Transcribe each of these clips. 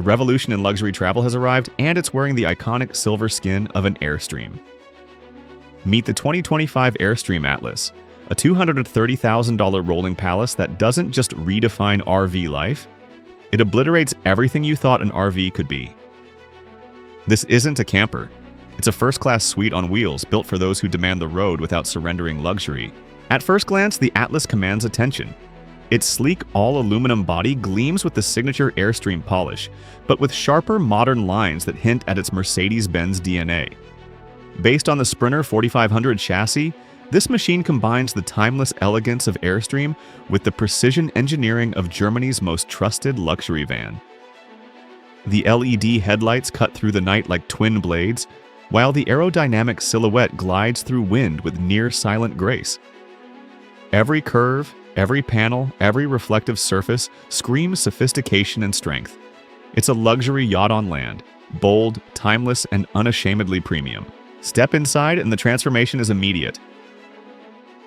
revolution in luxury travel has arrived, and it's wearing the iconic silver skin of an Airstream. Meet the 2025 Airstream Atlas, a $230,000 rolling palace that doesn't just redefine RV life, it obliterates everything you thought an RV could be. This isn't a camper. It's a first-class suite on wheels built for those who demand the road without surrendering luxury. At first glance, the Atlas commands attention. Its sleek, all-aluminum body gleams with the signature Airstream polish, but with sharper, modern lines that hint at its Mercedes-Benz DNA. Based on the Sprinter 4500 chassis, this machine combines the timeless elegance of Airstream with the precision engineering of Germany's most trusted luxury van. The LED headlights cut through the night like twin blades, while the aerodynamic silhouette glides through wind with near-silent grace. Every curve, every panel, every reflective surface screams sophistication and strength. It's a luxury yacht on land, bold, timeless, and unashamedly premium. Step inside and the transformation is immediate.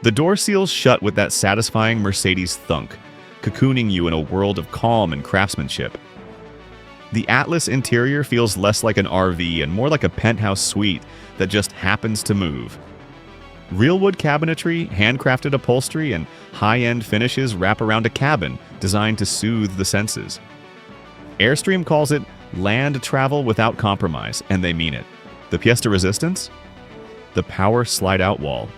The door seals shut with that satisfying Mercedes thunk, cocooning you in a world of calm and craftsmanship. The Atlas interior feels less like an RV and more like a penthouse suite that just happens to move. Real wood cabinetry, handcrafted upholstery, and high-end finishes wrap around a cabin designed to soothe the senses. Airstream calls it land travel without compromise, and they mean it. The pièce de résistance? The power slide-out wall.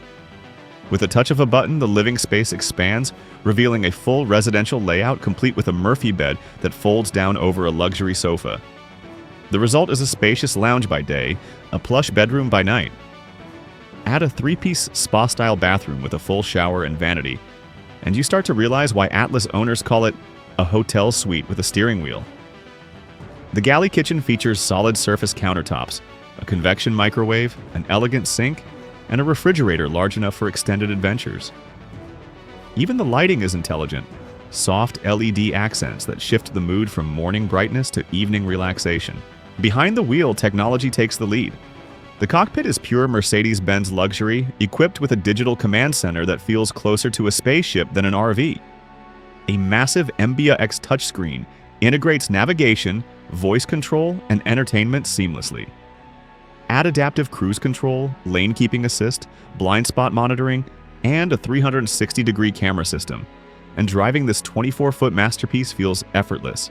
With a touch of a button, the living space expands, revealing a full residential layout complete with a Murphy bed that folds down over a luxury sofa. The result is a spacious lounge by day, a plush bedroom by night. Add a three-piece spa-style bathroom with a full shower and vanity, and you start to realize why Atlas owners call it a hotel suite with a steering wheel. The galley kitchen features solid surface countertops, a convection microwave, an elegant sink, and a refrigerator large enough for extended adventures. Even the lighting is intelligent, soft LED accents that shift the mood from morning brightness to evening relaxation. Behind the wheel, technology takes the lead. The cockpit is pure Mercedes-Benz luxury, equipped with a digital command center that feels closer to a spaceship than an RV. A massive MBUX touchscreen integrates navigation, voice control, and entertainment seamlessly. Add adaptive cruise control, lane keeping assist, blind spot monitoring, and a 360-degree camera system, and driving this 24-foot masterpiece feels effortless.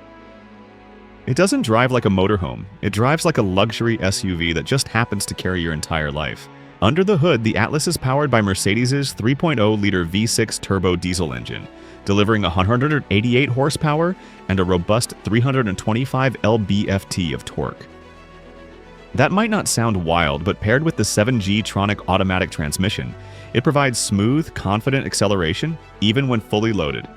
It doesn't drive like a motorhome, it drives like a luxury SUV that just happens to carry your entire life. Under the hood, the Atlas is powered by Mercedes' 3.0-liter V6 turbo diesel engine, delivering 188 horsepower and a robust 325 lb-ft of torque. That might not sound wild, but paired with the 7G Tronic automatic transmission, it provides smooth, confident acceleration, even when fully loaded.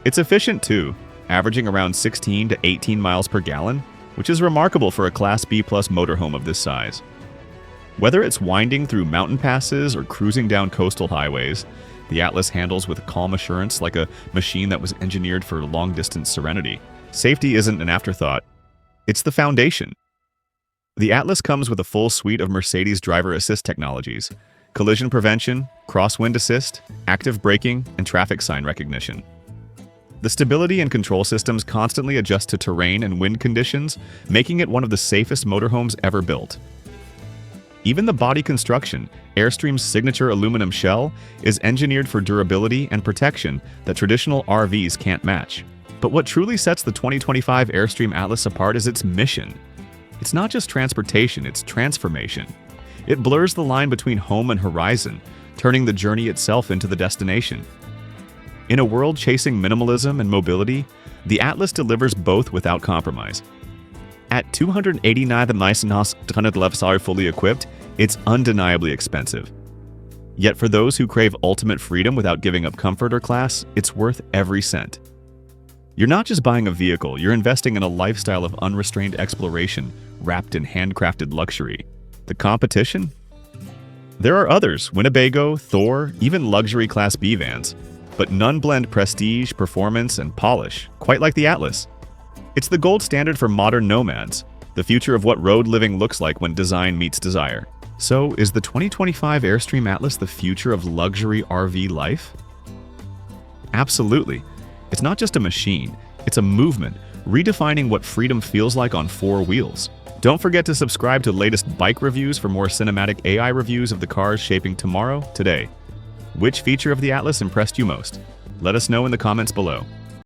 It's efficient too, averaging around 16 to 18 miles per gallon, which is remarkable for a Class B+ motorhome of this size. Whether it's winding through mountain passes or cruising down coastal highways, the Atlas handles with calm assurance like a machine that was engineered for long-distance serenity. Safety isn't an afterthought, it's the foundation. The Atlas comes with a full suite of Mercedes driver assist technologies: collision prevention, crosswind assist, active braking, and traffic sign recognition. The stability and control systems constantly adjust to terrain and wind conditions, making it one of the safest motorhomes ever built. Even the body construction, Airstream's signature aluminum shell, is engineered for durability and protection that traditional RVs can't match. But what truly sets the 2025 Airstream Atlas apart is its mission. It's not just transportation, it's transformation. It blurs the line between home and horizon, turning the journey itself into the destination. In a world chasing minimalism and mobility, the Atlas delivers both without compromise. At $289,311 fully equipped, it's undeniably expensive. Yet for those who crave ultimate freedom without giving up comfort or class, it's worth every cent. You're not just buying a vehicle, you're investing in a lifestyle of unrestrained exploration wrapped in handcrafted luxury. The competition? There are others: Winnebago, Thor, even luxury Class B vans. But none blend prestige, performance, and polish, quite like the Atlas. It's the gold standard for modern nomads, the future of what road living looks like when design meets desire. So, is the 2025 Airstream Atlas the future of luxury RV life? Absolutely. It's not just a machine, it's a movement, redefining what freedom feels like on four wheels. Don't forget to subscribe to the latest bike reviews for more cinematic AI reviews of the cars shaping tomorrow, today. Which feature of the Atlas impressed you most? Let us know in the comments below.